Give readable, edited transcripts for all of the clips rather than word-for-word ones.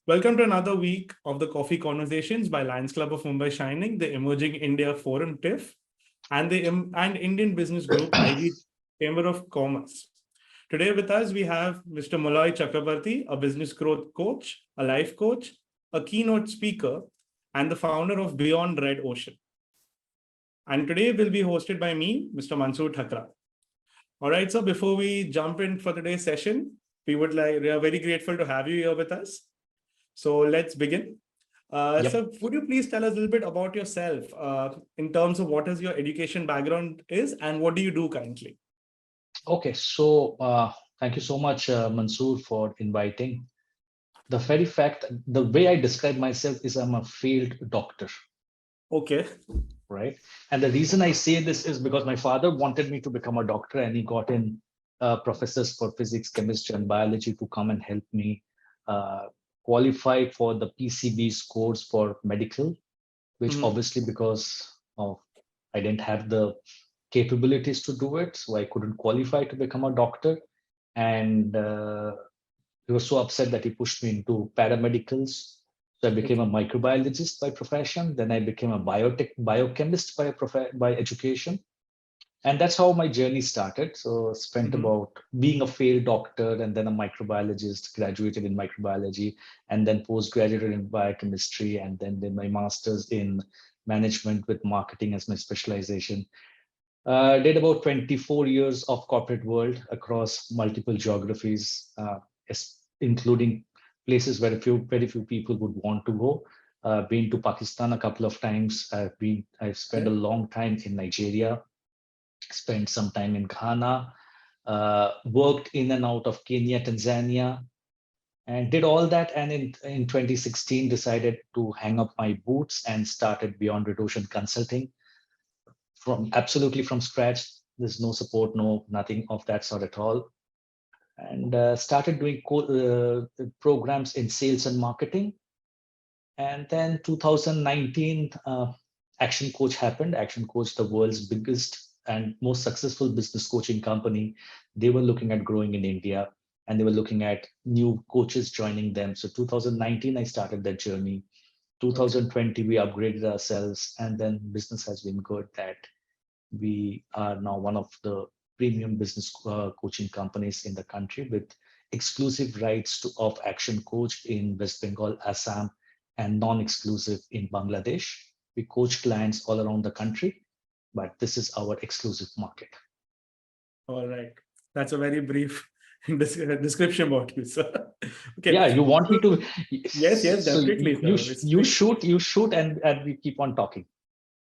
Welcome to another week of the Coffee Conversations by Lions Club of Mumbai Shining, the Emerging India Forum TIF, and the Indian Business Group IG Chamber of Commerce. Today with us, we have Mr. Moloy Chakravarty, a business growth coach, a life coach, a keynote speaker, and the founder of Beyond Red Ocean. And today will be hosted by me, Mr. Mansoor Thakral. All right, so before we jump in for today's session, we are very grateful to have you here with us. So let's begin. So would you please tell us a little bit about yourself in terms of what is your education background is and what do you do currently? Okay, so thank you so much, Mansoor, for inviting. The very fact, the way I describe myself is I'm a failed doctor. Okay. Right. And the reason I say this is because my father wanted me to become a doctor and he got in professors for physics, chemistry, and biology to come and help me qualify for the PCB scores for medical, which obviously because of I didn't have the capabilities to do it, so I couldn't qualify to become a doctor. And he was so upset that he pushed me into paramedicals. So I became a microbiologist by profession. Then I became a biochemist by education. And that's how my journey started. So spent about being a failed doctor and then a microbiologist, graduated in microbiology, and then postgraduated in biochemistry, and then did my master's in management with marketing as my specialization. Did about 24 years of corporate world across multiple geographies, including places where very few people would want to go. Been to Pakistan a couple of times. I've spent a long time in Nigeria, spent some time in Ghana, worked in and out of Kenya, Tanzania, and did all that. And in 2016, decided to hang up my boots and started Beyond Red Ocean Consulting absolutely from scratch. There's no support, nothing of that sort at all. And started doing programs in sales and marketing. And then 2019, Action Coach happened. Action Coach, the world's biggest and most successful business coaching company. They were looking at growing in India and they were looking at new coaches joining them. So 2019, I started that journey. 2020, we upgraded ourselves, and then business has been good that we are now one of the premium business coaching companies in the country with exclusive rights of Action Coach in West Bengal, Assam, and non-exclusive in Bangladesh. We coach clients all around the country, but this is our exclusive market. All right. That's a very brief description about you, sir. Okay. Yeah, you want me to? Yes, definitely. So you shoot, and we keep on talking.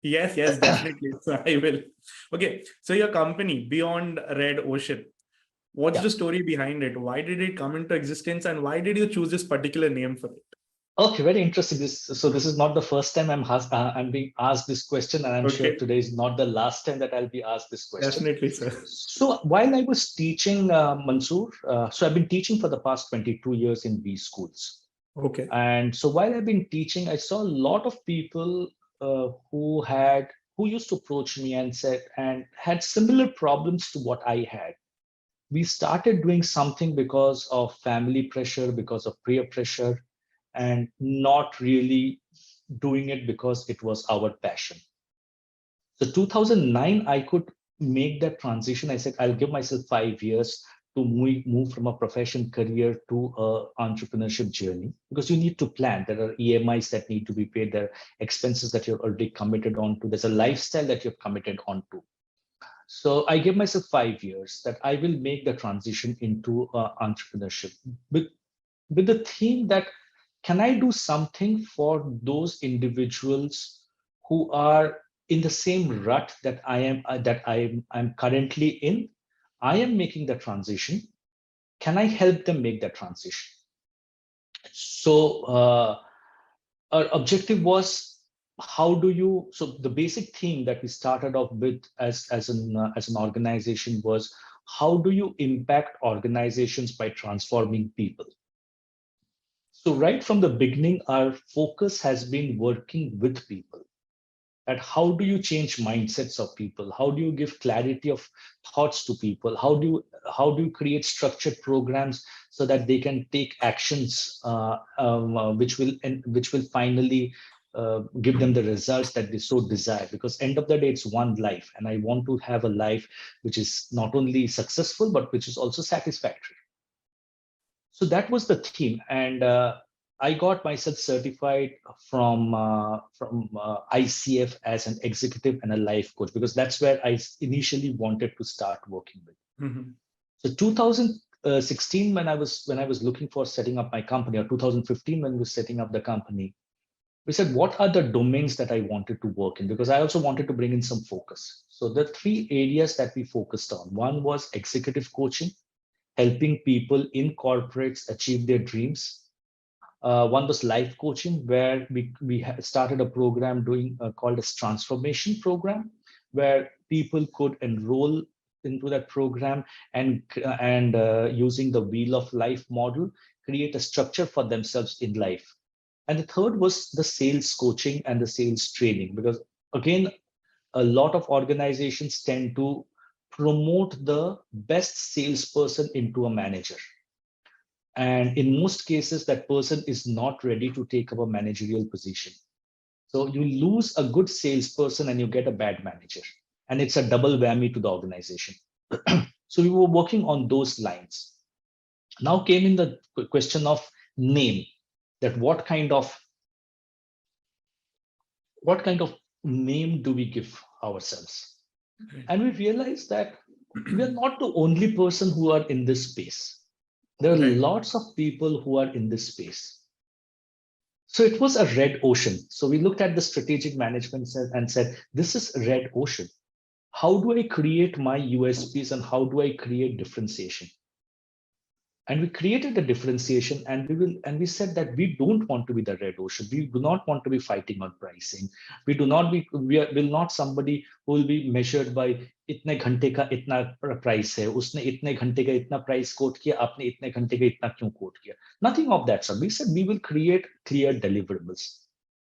Yes, definitely. So I will. Okay, so your company, Beyond Red Ocean, what's the story behind it? Why did it come into existence and why did you choose this particular name for it? Okay, very interesting. This is not the first time I'm being asked this question, and I'm sure today is not the last time that I'll be asked this question. Definitely, sir. So while I was teaching, Mansoor, so I've been teaching for the past 22 years in B schools. Okay. And so while I've been teaching, I saw a lot of people who used to approach me and had similar problems to what I had. We started doing something because of family pressure, because of peer pressure, and not really doing it because it was our passion. So 2009, I could make that transition. I said, I'll give myself 5 years to move from a profession career to an entrepreneurship journey, because you need to plan. There are EMIs that need to be paid. There are expenses that you're already committed on to. There's a lifestyle that you've committed on to. So I gave myself 5 years that I will make the transition into entrepreneurship with the theme that, can I do something for those individuals who are in the same rut that I'm currently in? I am making the transition. Can I help them make that transition? So our objective was, so the basic theme that we started off with as an organization was, how do you impact organizations by transforming people? So right from the beginning, our focus has been working with people. that how do you change mindsets of people? How do you give clarity of thoughts to people? How do you create structured programs so that they can take actions which will finally give them the results that they so desire? Because end of the day, it's one life, and I want to have a life which is not only successful but which is also satisfactory. So that was the theme, and I got myself certified from ICF as an executive and a life coach, because that's where I initially wanted to start working with. Mhm. So 2016, when I was looking for setting up my company, or 2015 when we were setting up the company, we said, what are the domains that I wanted to work in? Because I also wanted to bring in some focus. So the three areas that we focused on: one was executive coaching, helping people in corporates achieve their dreams. One was life coaching, where we started a program doing called as transformation program, where people could enroll into that program and using the wheel of life model, create a structure for themselves in life. And the third was the sales coaching and the sales training, because again, a lot of organizations tend to promote the best salesperson into a manager. And in most cases, that person is not ready to take up a managerial position. So you lose a good salesperson and you get a bad manager. And it's a double whammy to the organization. So we were working on those lines. Now came in the question of name, that what kind of name do we give ourselves? And we realized that we are not the only person who are in this space. There are Right. lots of people who are in this space. So it was a red ocean. So we looked at the strategic management and said, this is a red ocean. How do I create my USPs and how do I create differentiation? And we created a differentiation, and we said that we don't want to be the red ocean. We do not want to be fighting on pricing. We will not somebody who will be measured by इतने घंटे का इतना price है, उसने इतने घंटे का इतना price quote किया, आपने इतने घंटे का इतना क्यों quote किया? Nothing of that sort. We said we will create clear deliverables,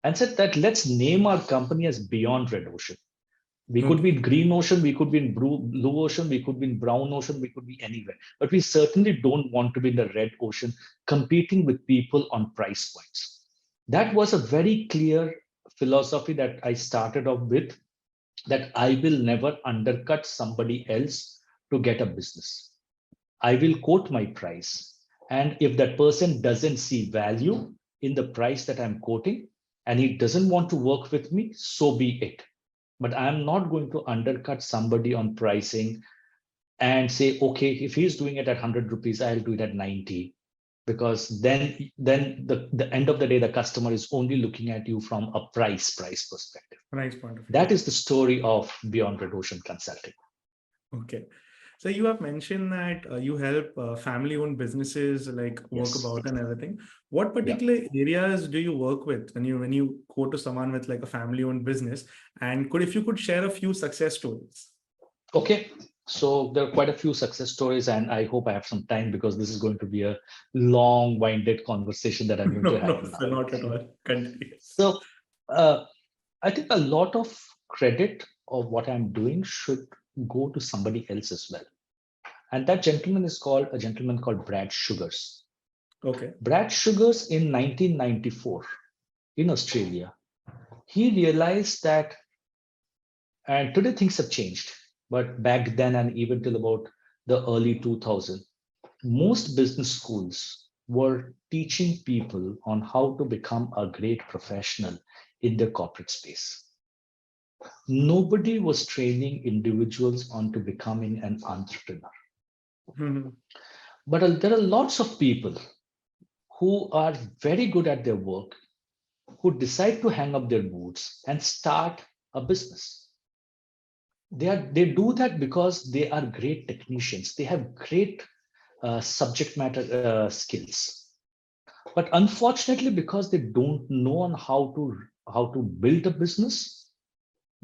and said that let's name our company as Beyond Red Ocean. We could be in green ocean, we could be in blue ocean, we could be in brown ocean, we could be anywhere. But we certainly don't want to be in the red ocean competing with people on price points. That was a very clear philosophy that I started off with, that I will never undercut somebody else to get a business. I will quote my price. And if that person doesn't see value in the price that I'm quoting and he doesn't want to work with me, so be it. But I'm not going to undercut somebody on pricing and say, okay, if he's doing it at 100 rupees, I'll do it at 90. Because then the end of the day, the customer is only looking at you from a price perspective. Nice point of view. That is the story of Beyond Red Ocean Consulting. Okay. So you have mentioned that you help family-owned businesses like work Yes. about and everything. What particular areas do you work with when you go to someone with like a family-owned business? And if you could share a few success stories. Okay. So there are quite a few success stories, and I hope I have some time, because this is going to be a long-winded conversation that I'm going to have. No, not at all. Continue. So I think a lot of credit of what I'm doing should go to somebody else as well. And that gentleman is a gentleman called Brad Sugars. Okay. Brad Sugars in 1994 in Australia, he realized that, and today things have changed, but back then and even till about the early 2000s, most business schools were teaching people on how to become a great professional in the corporate space. Nobody was training individuals onto becoming an entrepreneur. Mm-hmm. But there are lots of people who are very good at their work, who decide to hang up their boots and start a business. They do that because they are great technicians. They have great subject matter skills. But unfortunately, because they don't know on how to build a business,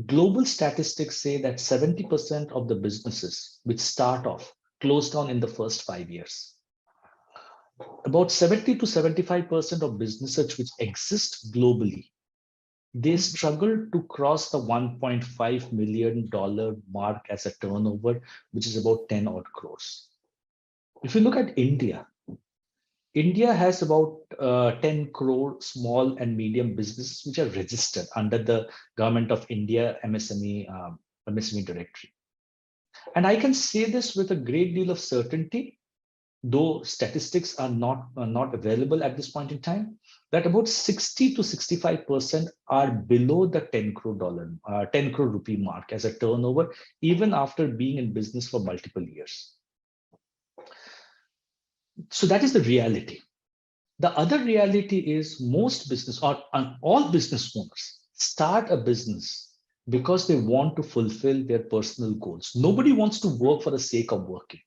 global statistics say that 70% of the businesses which start off close down in the first 5 years. About 70 to 75% of businesses which exist globally they struggled to cross the $1.5 million mark as a turnover, which is about 10 odd crores. If you look at India, India has about 10 crore small and medium businesses which are registered under the Government of India MSME directory. And I can say this with a great deal of certainty, though statistics are not available at this point in time, that about 60 to 65% are below the 10 crore rupee mark as a turnover, even after being in business for multiple years. So that is the reality. The other reality is most business or all business owners start a business because they want to fulfill their personal goals. Nobody wants to work for the sake of working.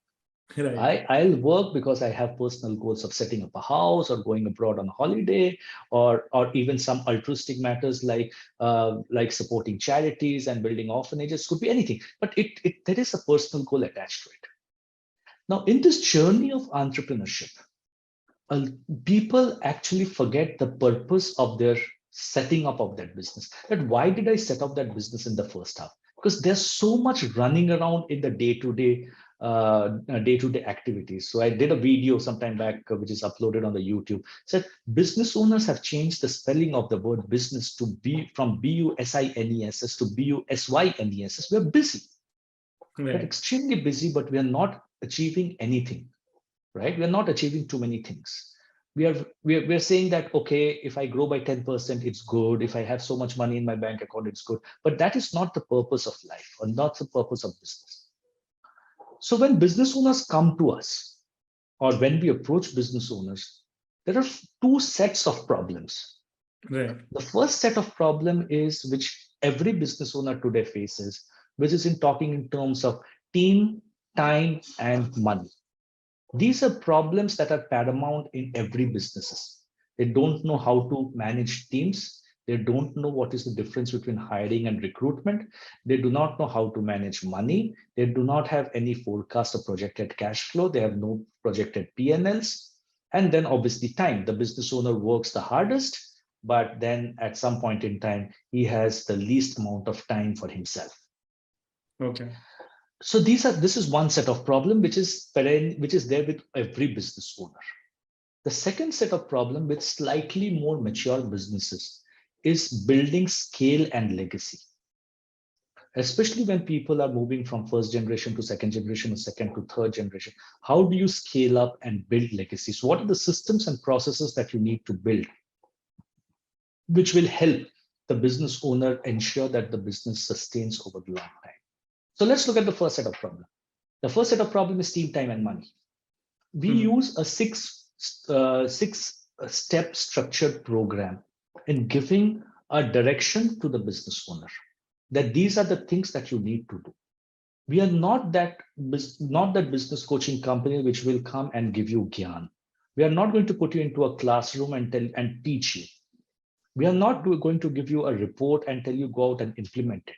Right. I'll work because I have personal goals of setting up a house or going abroad on holiday, or even some altruistic matters like supporting charities and building orphanages. Could be anything, but there is a personal goal attached to it. Now, in this journey of entrepreneurship, people actually forget the purpose of their setting up of that business. That why did I set up that business in the first half? Because there's so much running around in the day-to-day activities. So I did a video sometime back, which is uploaded on the YouTube. Said business owners have changed the spelling of the word business to be from B-U-S-I-N-E-S-S to B-U-S-Y-N-E-S-S. We're busy. Right. We're extremely busy, but we are not achieving anything. Right? We're not achieving too many things. We're saying that, okay, if I grow by 10%, it's good. If I have so much money in my bank account, it's good. But that is not the purpose of life or not the purpose of business. So when business owners come to us or when we approach business owners, there are two sets of problems. Right. The first set of problem is which every business owner today faces, which is in talking in terms of team, time, and money. These are problems that are paramount in every businesses. They don't know how to manage teams. They don't know what is the difference between hiring and recruitment. They do not know how to manage money. They do not have any forecast of projected cash flow. They have no projected P&Ls. And then obviously time. The business owner works the hardest, but then at some point in time, he has the least amount of time for himself. Okay. So this is one set of problem which is there with every business owner. The second set of problem with slightly more mature businesses is building scale and legacy. Especially when people are moving from first generation to second generation or second to third generation. How do you scale up and build legacies? What are the systems and processes that you need to build, which will help the business owner ensure that the business sustains over the long time? So let's look at the first set of problem. The first set of problem is team, time, and money. We use a six-step structured program in giving a direction to the business owner that these are the things that you need to do. We are not that business coaching company which will come and give you gyan. We are not going to put you into a classroom and teach you. We are not going to give you a report and tell you go out and implement it.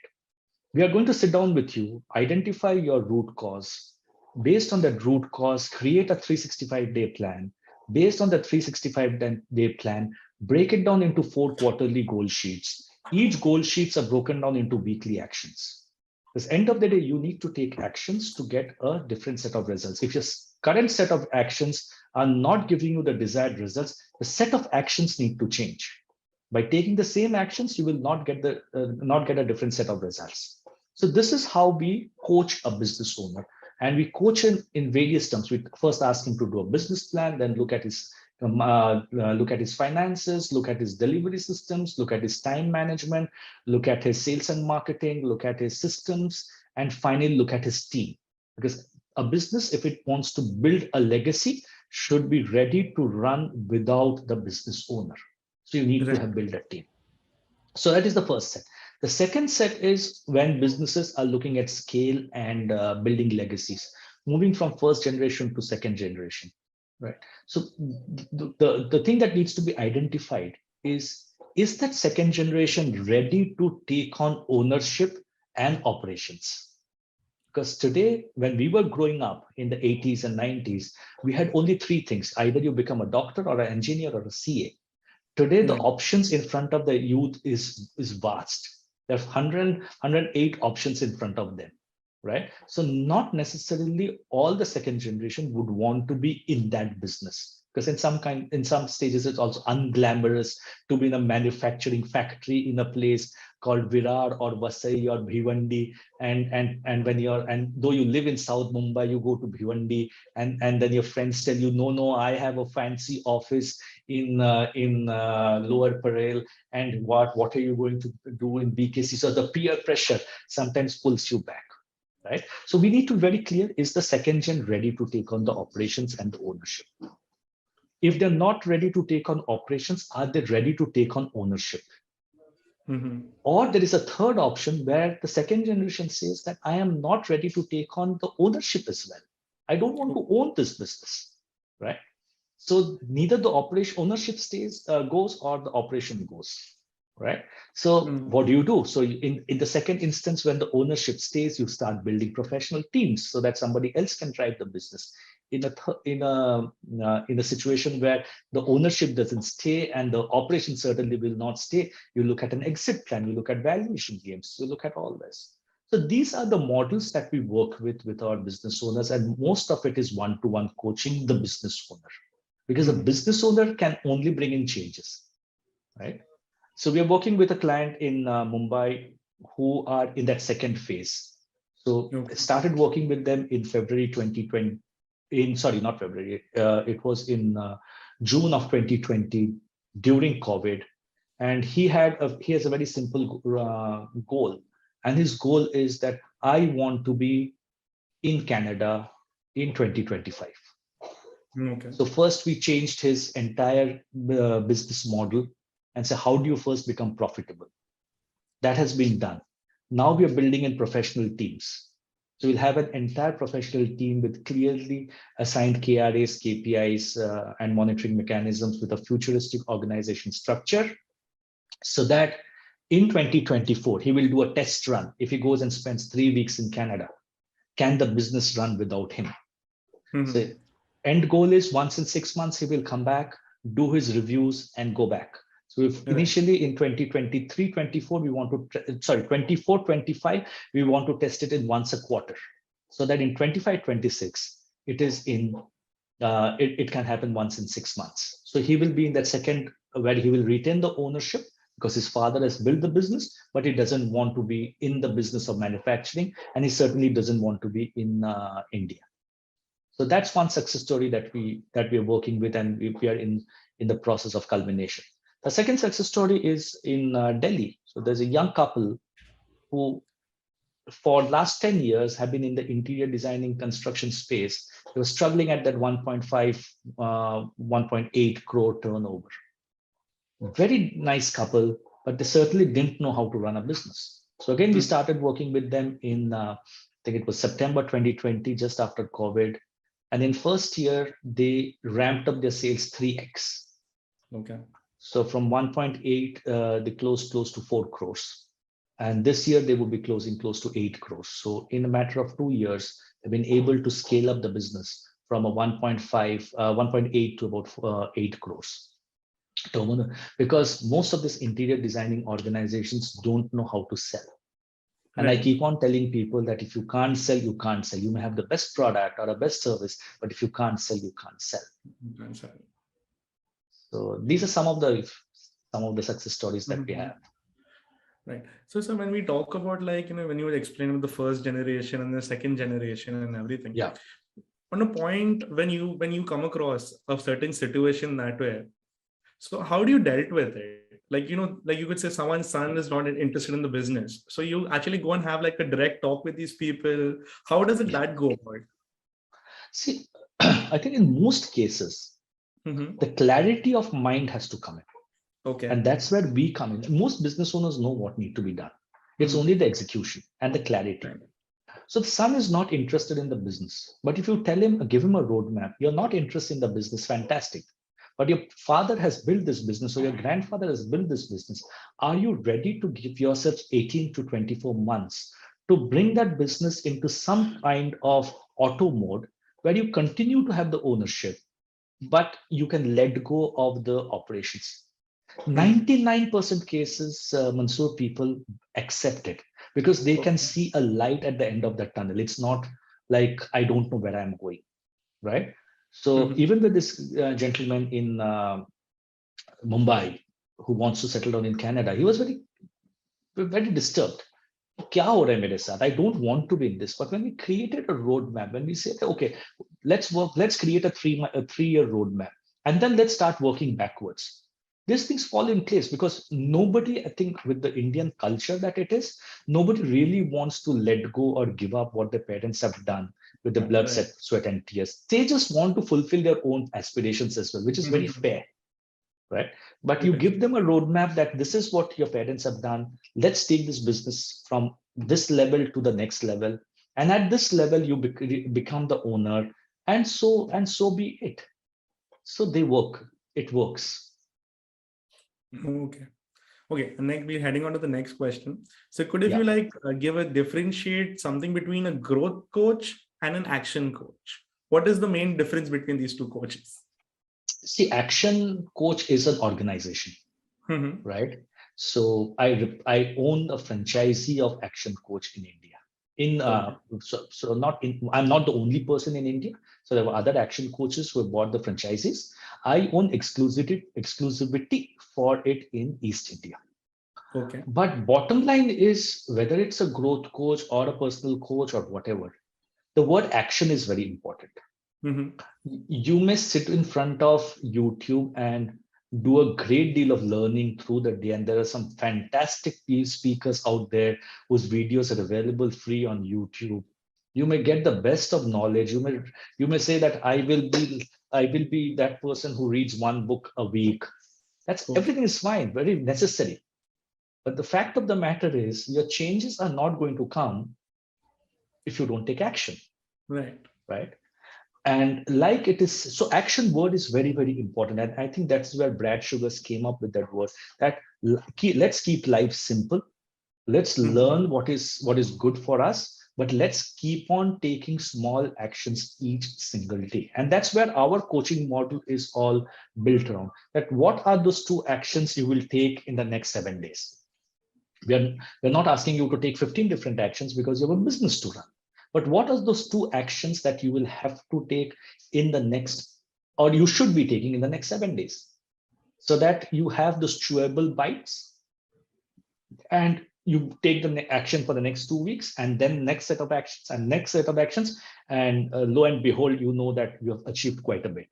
We are going to sit down with you, identify your root cause. Based on that root cause, create a 365-day plan. Based on that 365-day plan, break it down into 4 quarterly goal sheets. Each goal sheets are broken down into weekly actions. Because end of the day, you need to take actions to get a different set of results. If your current set of actions are not giving you the desired results, the set of actions need to change. By taking the same actions, you will not get a different set of results. So this is how we coach a business owner, and we coach him in various terms. We first ask him to do a business plan, then look at his finances, look at his delivery systems, look at his time management, look at his sales and marketing, look at his systems, and finally look at his team. Because a business, if it wants to build a legacy, should be ready to run without the business owner. So you need to have built a team. So that is the first set. The second set is when businesses are looking at scale and building legacies, moving from first generation to second generation, right? So the thing that needs to be identified is that second generation ready to take on ownership and operations? Because today, when we were growing up in the 80s and 90s, we had only 3 things. Either you become a doctor or an engineer or a CA. Today, the options in front of the youth is vast. There's 108 options in front of them, right? So not necessarily all the second generation would want to be in that business, because in some stages it's also unglamorous to be in a manufacturing factory in a place called Virar or Vasai or Bhiwandi, and though you live in South Mumbai, you go to Bhiwandi, and then your friends tell you, no, I have a fancy office in Lower Parel, and what are you going to do in BKC? So the peer pressure sometimes pulls you back, right? So we need to be very clear, is the second gen ready to take on the operations and the ownership? If they're not ready to take on operations, are they ready to take on ownership? Or there is a third option where the second generation says that I am not ready to take on the ownership as well. I don't want to own this business, right? So neither the ownership goes or the operation goes, right? So what do? So in the second instance, when the ownership stays, you start building professional teams so that somebody else can drive the business. In a situation where the ownership doesn't stay and the operation certainly will not stay, you look at an exit plan, you look at valuation games, you look at all this. So these are the models that we work with our business owners, and most of it is one-to-one coaching the business owner, because a business owner can only bring in changes, right? So we are working with a client in Mumbai who are in that second phase. So I started working with them in February 2020. Not February. It was in June of 2020 during COVID, and he has a very simple goal, and his goal is that I want to be in Canada in 2025. So first we changed his entire business model and say, how do you first become profitable? That has been done. Now we are building in professional teams. So we'll have an entire professional team with clearly assigned KRAs, KPIs, and monitoring mechanisms with a futuristic organization structure, so that in 2024, he will do a test run. If he goes and spends 3 weeks in Canada, can the business run without him? So end goal is once in 6 months, he will come back, do his reviews and go back. So if initially in 2023, 24, 24, 25, we want to test it in once a quarter, so that in 25, 26, it can happen once in 6 months. So he will be in that second where he will retain the ownership because his father has built the business, but he doesn't want to be in the business of manufacturing, and he certainly doesn't want to be in India. So that's one success story that we are working with, and we are in the process of culmination. The second success story is in Delhi. So there's a young couple who, for last 10 years, have been in the interior designing construction space. They were struggling at that 1.5, 1.8 crore turnover. Very nice couple, but they certainly didn't know how to run a business. So again, we started working with them in, I think it was September 2020, just after COVID. And in first year, they ramped up their sales 3x. Okay. So from 1.8, they closed close to 4 crores. And this year, they will be closing close to 8 crores. So in a matter of 2 years, they've been able to scale up the business from a 1.8 to about 8 crores. Because most of these interior designing organizations don't know how to sell. And I keep on telling people that if you can't sell, you can't sell. You may have the best product or a best service, but if you can't sell, you can't sell. So these are some of the success stories that we have. Right. So when we talk about, like, when you were explaining the first generation and the second generation and everything, yeah. On a point when you come across a certain situation that way, so how do you dealt with it? Like, like you could say someone's son is not interested in the business. So you actually go and have like a direct talk with these people. How does that go about? See, I think in most cases, the clarity of mind has to come in. Okay. And that's where we come in. Most business owners know what needs to be done. It's only the execution and the clarity. Right. So the son is not interested in the business. But if you give him a roadmap, you're not interested in the business, fantastic. But your father has built this business, or your grandfather has built this business. Are you ready to give yourself 18 to 24 months to bring that business into some kind of auto mode where you continue to have the ownership, but you can let go of the operations? 99% cases, Mansoor, people accept it because they can see a light at the end of the tunnel. It's not like, I don't know where I'm going, right? So even with this gentleman in Mumbai who wants to settle down in Canada, he was very disturbed. Kya ho raha hai mere saath? I don't want to be in this. But when we created a roadmap, when we said, okay, let's create a 3-year roadmap, and then let's start working backwards. These things fall in place because nobody, I think, with the Indian culture that it is, nobody really wants to let go or give up what their parents have done with the blood, sweat, and tears. They just want to fulfill their own aspirations as well, which is very fair, right? But you give them a roadmap that this is what your parents have done. Let's take this business from this level to the next level. And at this level, you become the owner, and so be it. So they work. It works. Okay. And next, we're heading on to the next question. So could you give a differentiate something between a growth coach and an action coach? What is the main difference between these two coaches? See, action coach is an organization, right? So I own a franchisee of Action Coach in India. I'm not the only person in India. So there were other action coaches who bought the franchises. I own exclusivity for it in East India. Okay. But bottom line is, whether it's a growth coach or a personal coach or whatever, the word action is very important. You may sit in front of YouTube and do a great deal of learning through the day, and there are some fantastic speakers out there whose videos are available free on YouTube. You may get the best of knowledge. You may say that I will be that person who reads one book a week. Everything is fine, very necessary. But the fact of the matter is, your changes are not going to come if you don't take action. Right. And like it is, so action word is very, very important. And I think that's where Brad Sugars came up with that word, that let's keep life simple. Let's learn what is good for us, but let's keep on taking small actions each single day. And that's where our coaching model is all built around. That what are those 2 actions you will take in the next 7 days? We're not asking you to take 15 different actions because you have a business to run. But what are those 2 actions that you will have to take in the next, or you should be taking in the next 7 days, so that you have those chewable bites, and you take the action for the next 2 weeks, and then next set of actions and next set of actions, and lo and behold, you know that you have achieved quite a bit.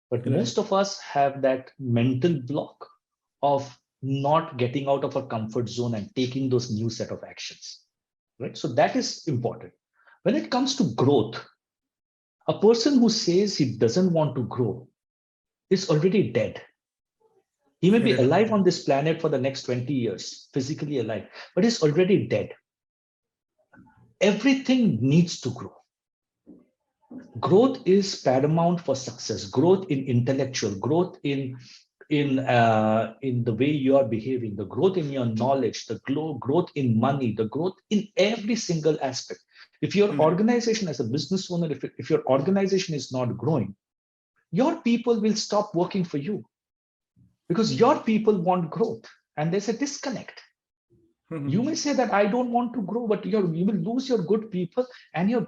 But most of us have that mental block of not getting out of our comfort zone and taking those new set of actions, right? So that is important. When it comes to growth, a person who says he doesn't want to grow is already dead. He may be alive on this planet for the next 20 years, physically alive, but he's already dead. Everything needs to grow. Growth is paramount for success. Growth in intellectual, growth in the way you are behaving, the growth in your knowledge, the growth in money, the growth in every single aspect. If your organization as a business owner, if your organization is not growing, your people will stop working for you because your people want growth, and there's a disconnect. You may say that I don't want to grow, but you will lose your good people and your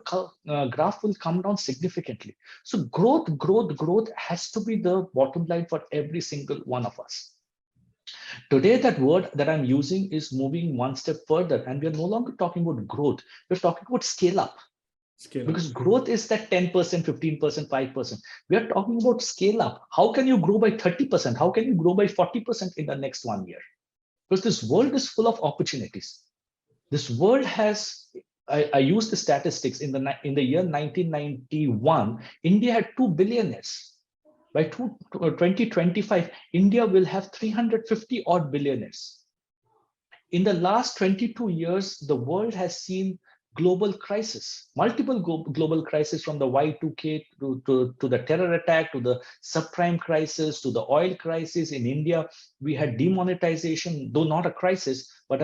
graph will come down significantly. So growth has to be the bottom line for every single one of us. Today, that word that I'm using is moving one step further, and we're no longer talking about growth. We're talking about scale up. Because growth is that 10%, 15%, 5%. We are talking about scale up. How can you grow by 30%? How can you grow by 40% in the next 1 year? Because this world is full of opportunities. This world has, I use the statistics, in the year 1991, India had 2 billionaires. By 2025, India will have 350 odd billionaires. In the last 22 years, the world has seen global crisis, multiple global crises, from the Y2K to the terror attack, to the subprime crisis, to the oil crisis. In India, we had demonetization, though not a crisis, but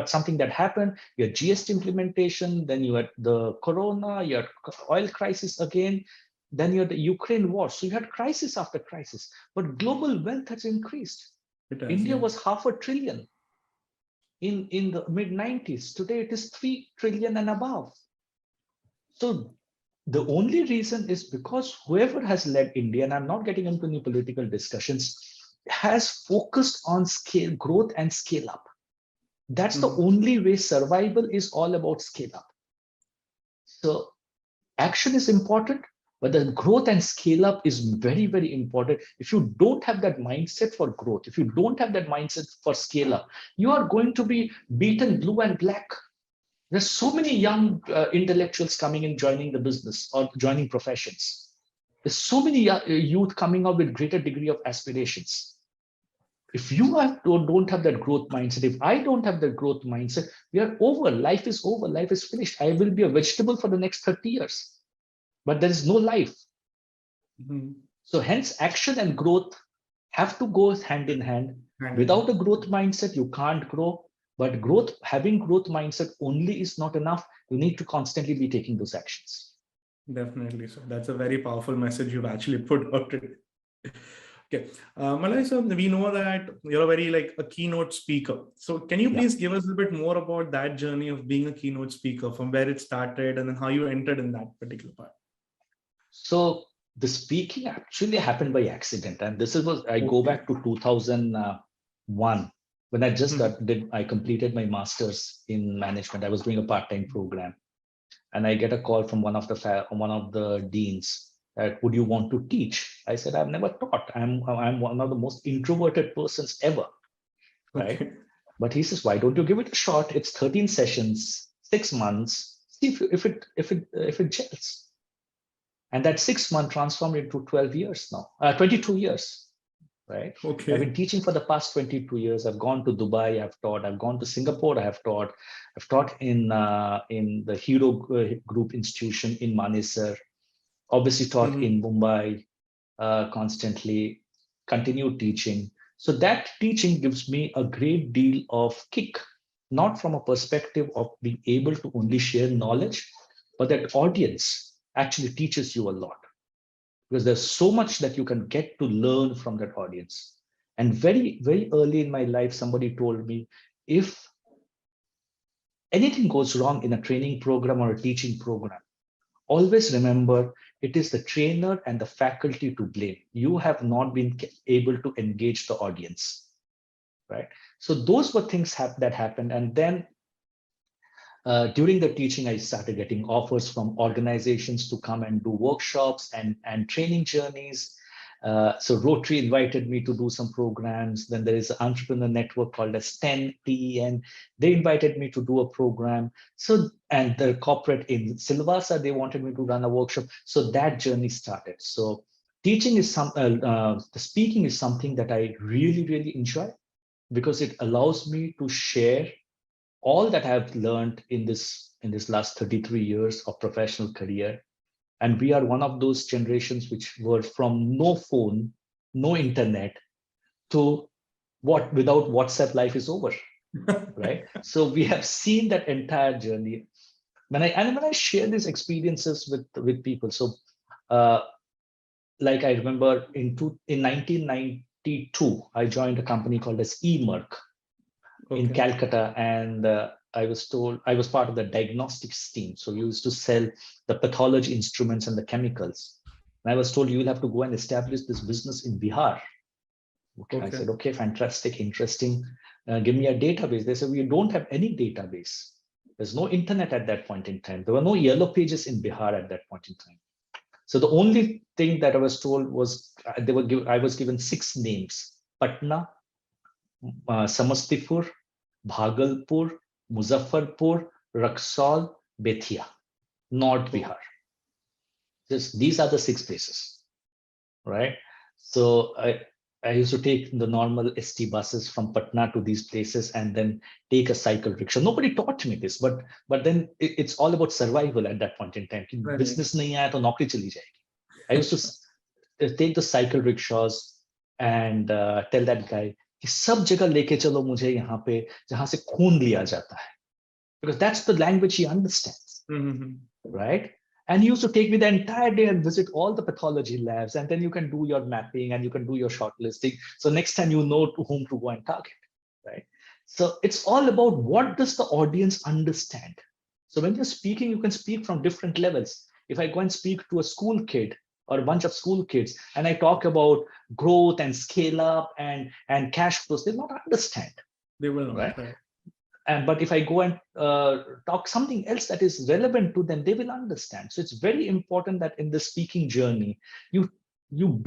something that happened. You had GST implementation, then you had the corona, you had oil crisis again. Then you had the Ukraine war. So you had crisis after crisis. But global wealth has increased. India was $500 billion in the mid-90s. Today it is 3 trillion and above. So the only reason is because whoever has led India, and I'm not getting into any political discussions, has focused on scale growth and scale up. That's the only way. Survival is all about scale up. So action is important, but the growth and scale up is very, very important. If you don't have that mindset for growth, if you don't have that mindset for scale up, you are going to be beaten blue and black. There's so many young intellectuals coming and joining the business or joining professions. There's so many youth coming up with greater degree of aspirations. If you don't have that growth mindset, if I don't have that growth mindset, we are over. Life is over. Life is finished. I will be a vegetable for the next 30 years, but there is no life. So hence action and growth have to go hand in hand. Without a growth mindset, you can't grow. But having growth mindset only is not enough. You need to constantly be taking those actions. Definitely. So that's a very powerful message you've actually put out today. Okay. Moloy, so we know that you're a keynote speaker. So can you please give us a bit more about that journey of being a keynote speaker, from where it started and then how you entered in that particular part? So the speaking actually happened by accident. And this was, I go back to 2001. When I just I completed my master's in management. I was doing a part-time program, and I get a call from one of the deans that, would you want to teach? I said, I've never taught. I'm one of the most introverted persons ever, right? Okay. But he says, why don't you give it a shot? It's 13 sessions, 6 months. See if it gels. And that 6 month transformed into 12 years now, 22 years. Right. Okay. I've been teaching for the past 22 years. I've gone to Dubai. I've taught. I've gone to Singapore. I have taught. I've taught in the Hero Group Institution in Manesar. Obviously taught in Mumbai constantly. Continued teaching. So that teaching gives me a great deal of kick, not from a perspective of being able to only share knowledge, but that audience actually teaches you a lot. Because there's so much that you can get to learn from that audience. And very, very early in my life, somebody told me, if anything goes wrong in a training program or a teaching program, always remember it is the trainer and the faculty to blame. You have not been able to engage the audience, right? So those were things that happened. And then during the teaching, I started getting offers from organizations to come and do workshops and training journeys. So Rotary invited me to do some programs. Then there is an entrepreneur network called as TEN. They invited me to do a program. So, and the corporate in Silvassa, they wanted me to run a workshop. So that journey started. So teaching is the speaking is something that I really, really enjoy, because it allows me to share all that I've learned in this last 33 years of professional career. And we are one of those generations which were from no phone, no internet, to what without WhatsApp life is over, right? So we have seen that entire journey. When I share these experiences with people, so like I remember in 1992, I joined a company called as eMerck. Okay. In Calcutta, and I was told I was part of the diagnostics team. So we used to sell the pathology instruments and the chemicals. And I was told, you will have to go and establish this business in Bihar. Okay. I said, okay, fantastic, interesting. Give me a database. They said, we don't have any database. There's no internet at that point in time. There were no yellow pages in Bihar at that point in time. So the only thing that I was told was I was given 6 names: Patna, Samastipur, Bhagalpur, Muzaffarpur, Raxaul, Bethia, North Bihar. These are the 6 places, right? So I used to take the normal ST buses from Patna to these places and then take a cycle rickshaw. Nobody taught me this, but then it's all about survival at that point in time. Right. Business nahi aaya to naukri chali jayegi. I used to take the cycle rickshaws and tell that guy, कि सब जगह लेके चलो मुझे यहाँ पे जहाँ से खून लिया जाता है, because that's the language he understands, right? And he used to take me the entire day and visit all the pathology labs. And then you can do your mapping and you can do your shortlisting. So next time you know to whom to go and target, right? So it's all about what does the audience understand? So when you're speaking, you can speak from different levels. If I go and speak to a school kid or a bunch of school kids, and I talk about growth and scale up and cash flows, they'll not understand. They will not. Right? But if I go and talk something else that is relevant to them, they will understand. So it's very important that in the speaking journey, you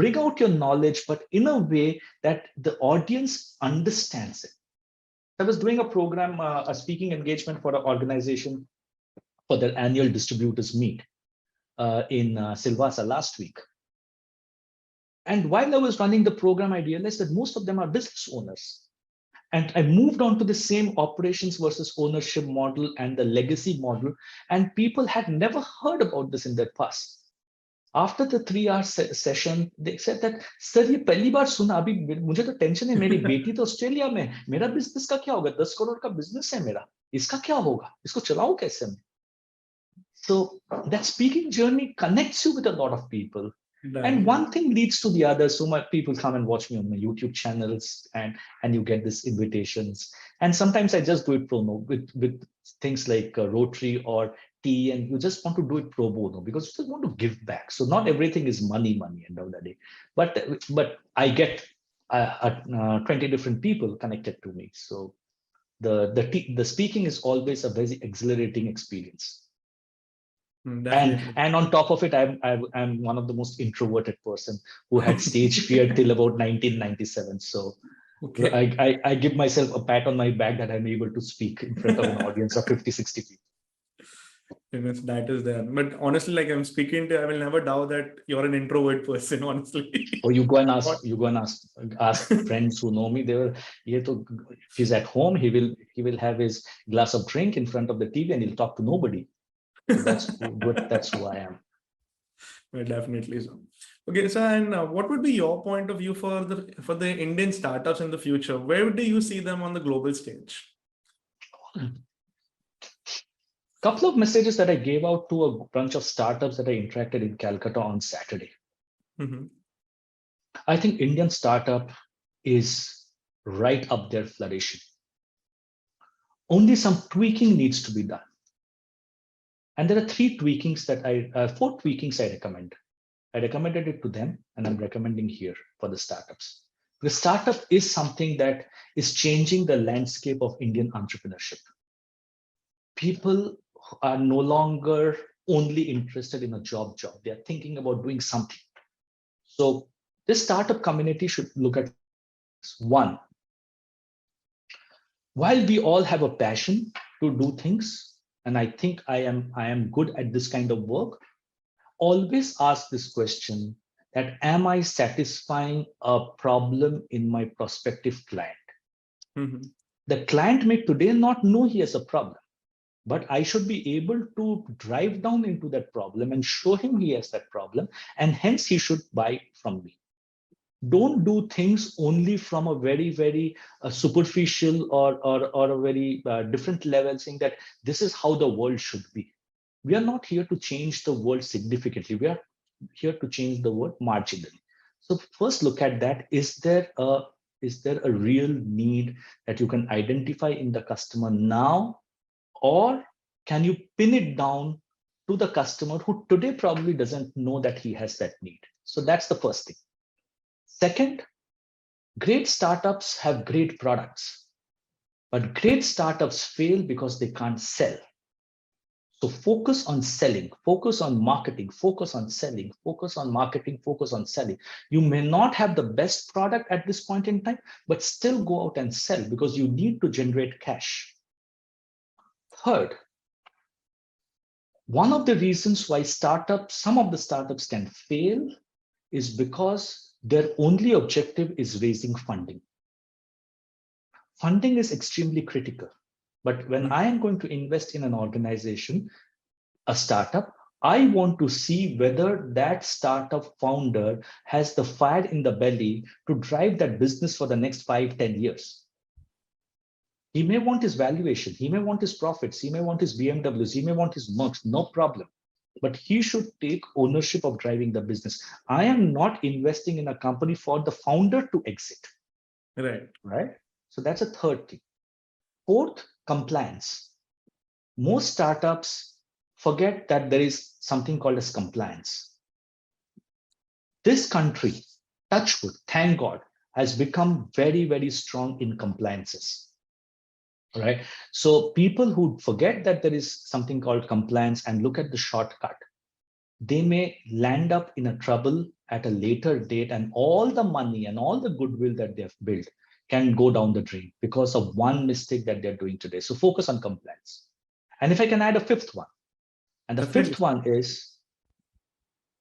bring out your knowledge, but in a way that the audience understands it. I was doing a program, a speaking engagement for an organization for their annual distributors meet in Silvassa last week. And while I was running the program, I realized that most of them are business owners. And I moved on to the same operations versus ownership model and the legacy model. And people had never heard about this in their past. After the 3-hour session, they said that, sir, ये पहली बार सुना, अभी मुझे तो tension है, मेरी बेटी तो ऑस्ट्रेलिया में, मेरा बिजनेस का क्या होगा, 10 करोड़ का बिजनेस है मेरा, इसका क्या होगा, इसको चलाऊं कैसे मैं? So that speaking journey connects you with a lot of people. And one thing leads to the other. So much people come and watch me on my YouTube channels, and you get these invitations. And sometimes I just do it pro bono with things like Rotary or tea, and you just want to do it pro bono because you just want to give back. So not everything is money end of the day. But I get 20 different people connected to me. So the speaking is always a very exhilarating experience. And on top of it, I'm one of the most introverted person who had stage fear till about 1997. So okay. I give myself a pat on my back that I'm able to speak in front of an audience of 50, 60 people. Yes, that is there. But honestly, like I'm speaking to, I will never doubt that you're an introvert person, honestly. Or you go and ask friends who know me. They will, if he's at home, he will have his glass of drink in front of the TV and he'll talk to nobody. So that's who I am. Well, definitely so. Okay, so and what would be your point of view for the Indian startups in the future? Where do you see them on the global stage? Couple of messages that I gave out to a bunch of startups that I interacted in Calcutta on Saturday. Mm-hmm. I think Indian startup is right up there flourishing. Only some tweaking needs to be done. And there are 4 tweakings I recommend. I recommended it to them, and I'm recommending here for the startups. The startup is something that is changing the landscape of Indian entrepreneurship. People are no longer only interested in a job. They are thinking about doing something. So this startup community should look at this. 1, while we all have a passion to do things, and I think I am good at this kind of work, always ask this question that, am I satisfying a problem in my prospective client? Mm-hmm. The client may today not know he has a problem, but I should be able to drive down into that problem and show him he has that problem, and hence he should buy from me. Don't do things only from a very, very superficial or a very different level, saying that this is how the world should be. We are not here to change the world significantly. We are here to change the world marginally. So first look at that. Is there a real need that you can identify in the customer now, or can you pin it down to the customer who today probably doesn't know that he has that need? So that's the first thing. Second, great startups have great products, but great startups fail because they can't sell. So focus on selling, focus on marketing, focus on selling, focus on marketing, focus on selling. You may not have the best product at this point in time, but still go out and sell because you need to generate cash. Third, one of the reasons why some of the startups can fail is because their only objective is raising funding. Funding is extremely critical. But when I am going to invest in an organization, a startup, I want to see whether that startup founder has the fire in the belly to drive that business for the next 5, 10 years. He may want his valuation, he may want his profits, he may want his BMWs, he may want his Mercs, no problem. but he should take ownership of driving the business. I am not investing in a company for the founder to exit. Right? So that's a third thing. Fourth, compliance. Most startups forget that there is something called as compliance. This country, touch wood, thank God, has become very, very strong in compliances. Right? So people who forget that there is something called compliance and look at the shortcut, they may land up in a trouble at a later date, and all the money and all the goodwill that they've built can go down the drain because of one mistake that they're doing today. So focus on compliance. And if I can add a fifth one, and the fifth one is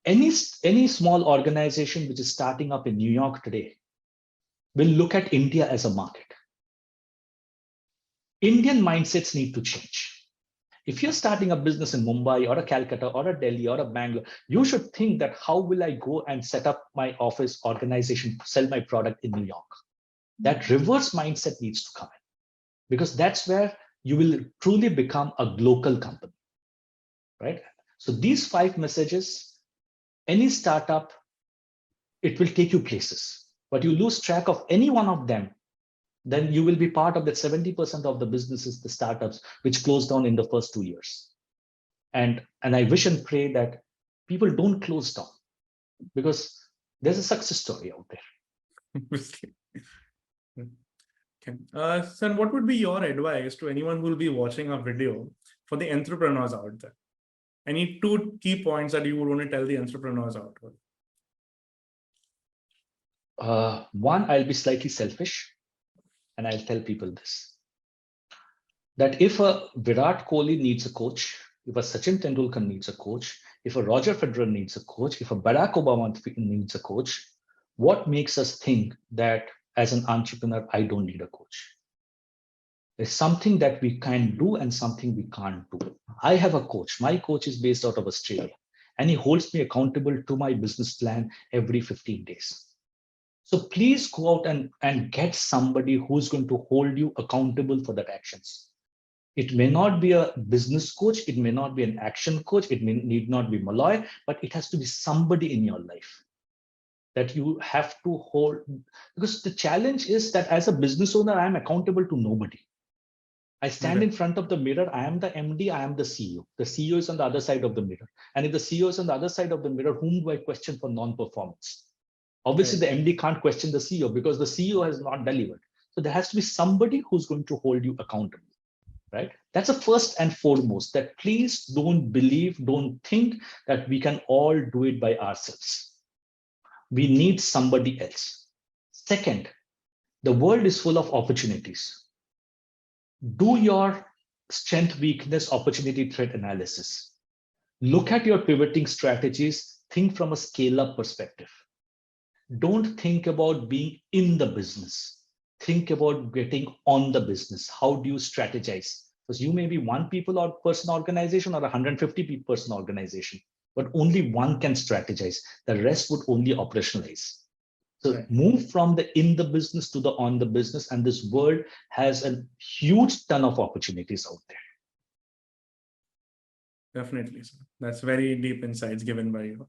any small organization which is starting up in New York today will look at India as a market. Indian mindsets need to change. If you're starting a business in Mumbai or a Calcutta or a Delhi or a Bangalore, you should think that how will I go and set up my office organization, sell my product in New York? That reverse mindset needs to come in, because that's where you will truly become a local company, right? So these 5 messages, any startup, it will take you places, but you lose track of any one of them, then you will be part of that 70% of the businesses, the startups, which close down in the first 2 years. And I wish and pray that people don't close down, because there's a success story out there. Okay. Son, what would be your advice to anyone who will be watching our video for the entrepreneurs out there? Any 2 key points that you would want to tell the entrepreneurs out there? One, I'll be slightly selfish, and I'll tell people this, that if a Virat Kohli needs a coach, if a Sachin Tendulkar needs a coach, if a Roger Federer needs a coach, if a Barack Obama needs a coach, what makes us think that as an entrepreneur, I don't need a coach? There's something that we can do and something we can't do. I have a coach. My coach is based out of Australia, and he holds me accountable to my business plan every 15 days. So please go out and get somebody who's going to hold you accountable for that actions. It may not be a business coach, it may not be an action coach, it need not be Moloy, but it has to be somebody in your life that you have to hold. Because the challenge is that as a business owner, I am accountable to nobody. I stand in front of the mirror, I am the MD, I am the CEO. The CEO is on the other side of the mirror. And if the CEO is on the other side of the mirror, whom do I question for non-performance? Obviously, the MD can't question the CEO because the CEO has not delivered. So there has to be somebody who's going to hold you accountable, right? That's the first and foremost, that please don't think that we can all do it by ourselves. We need somebody else. Second, the world is full of opportunities. Do your strength, weakness, opportunity, threat analysis. Look at your pivoting strategies. Think from a scale-up perspective. Don't think about being in the business. Think about getting on the business. How do you strategize? Because you may be 1 person organization or 150 person organization, but only one can strategize. The rest would only operationalize. So move from the in the business to the on the business, and this world has a huge ton of opportunities out there. Definitely. That's very deep insights given by you.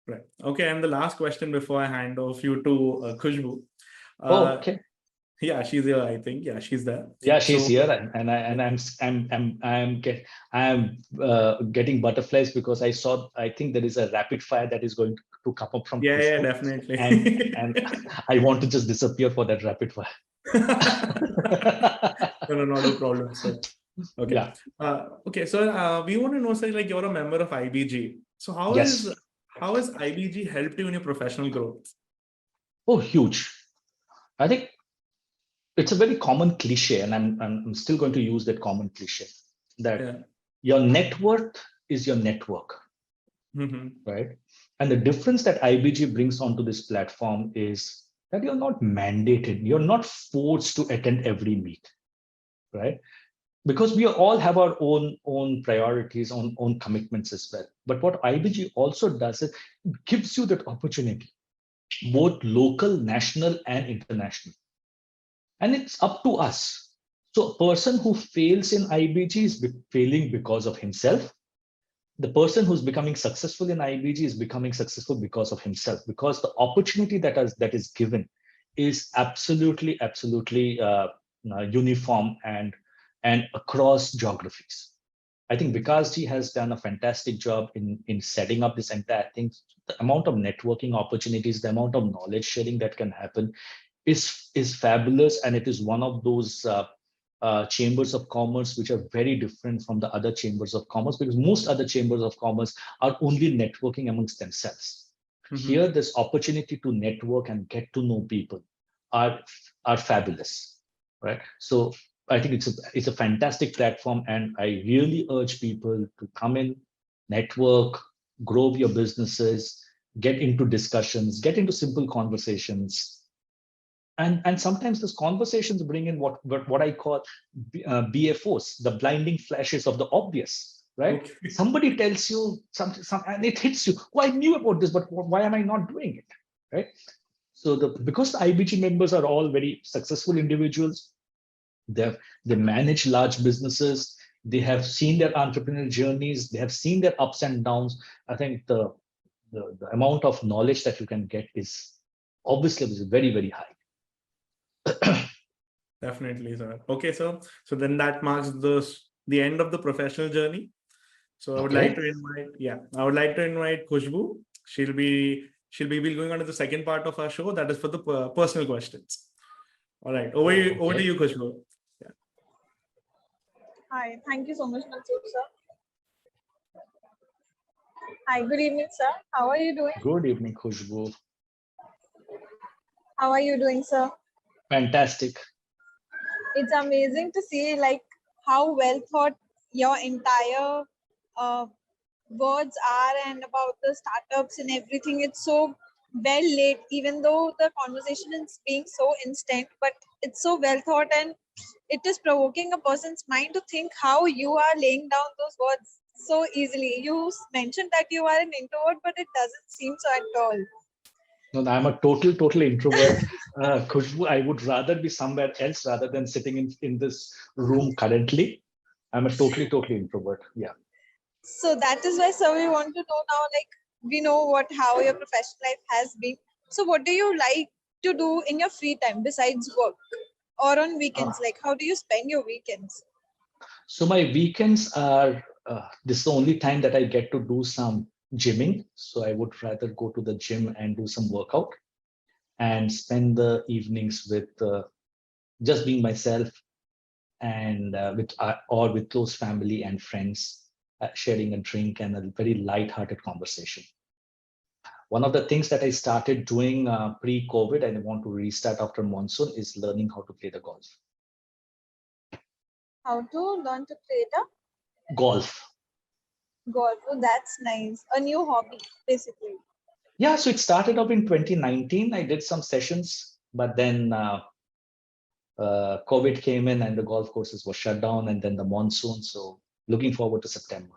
Right. Okay. And the last question before I hand off you to Khushbhu. Okay. Yeah, she's here. I think. Yeah, she's there. Yeah, she's here, and I'm getting butterflies because I think there is a rapid fire that is going to come up from Khushbhu. Yeah, definitely. And I want to just disappear for that rapid fire. No, not a problem, sir. Okay. Yeah. Okay. So we want to know, sir, like you're a member of IBG. So how has IBG helped you in your professional growth? Oh, huge. I think it's a very common cliche, and I'm still going to use that common cliche, that your net worth is your network, right? And the difference that IBG brings onto this platform is that you're not mandated, you're not forced to attend every meet, right? Because we all have our own priorities, own commitments as well. But what IBG also does is it gives you that opportunity, both local, national, and international. And it's up to us. So a person who fails in IBG is failing because of himself, the person who's becoming successful in IBG is becoming successful because of himself, because the opportunity that is given is absolutely uniform and across geographies. I think Vikasji has done a fantastic job in setting up this entire thing. The amount of networking opportunities, the amount of knowledge sharing that can happen is fabulous, and it is one of those chambers of commerce which are very different from the other chambers of commerce, because most other chambers of commerce are only networking amongst themselves. Here, this opportunity to network and get to know people are fabulous, right? So I think it's a fantastic platform, and I really urge people to come in, network, grow your businesses, get into discussions, get into simple conversations. And sometimes those conversations bring in what I call BFOs, the blinding flashes of the obvious, right? Okay. Somebody tells you something, and it hits you. Oh, I knew about this, but why am I not doing it, right? So because the IBG members are all very successful individuals, they manage large businesses, they have seen their entrepreneurial journeys, they have seen their ups and downs. I think the amount of knowledge that you can get is obviously very, very high. Definitely, sir. Okay, so then that marks the end of the professional journey. So I would like to invite Khushbhu. She'll be going on to the second part of our show, that is for the personal questions. All right, over to you, Khushbhu. Yeah. Hi, thank you so much, Mansoor sir. Hi, good evening, sir. How are you doing? Good evening, Khushbhu. How are you doing, sir? Fantastic. It's amazing to see like how well thought your entire words are, and about the startups and everything. It's so well laid, even though the conversation is being so instant, but it's so well thought, and it is provoking a person's mind to think how you are laying down those words so easily. You mentioned that you are an introvert, but it doesn't seem so at all. No, I'm a total introvert. Khushbhu, I would rather be somewhere else rather than sitting in this room currently. I'm a totally introvert. Yeah. So that is why, sir, we want to know now, like, we know how your professional life has been. So what do you like to do in your free time besides work or on weekends? Like, how do you spend your weekends? So my weekends are, this is the only time that I get to do some gymming. So I would rather go to the gym and do some workout and spend the evenings with just being myself, and with close family and friends, sharing a drink and a very light-hearted conversation. One of the things that I started doing pre-COVID and I want to restart after monsoon is learning how to play the golf. How to learn to play the golf? Golf. Oh, that's nice. A new hobby, basically. Yeah, so it started up in 2019. I did some sessions, but then COVID came in and the golf courses were shut down, and then the monsoon. So looking forward to September.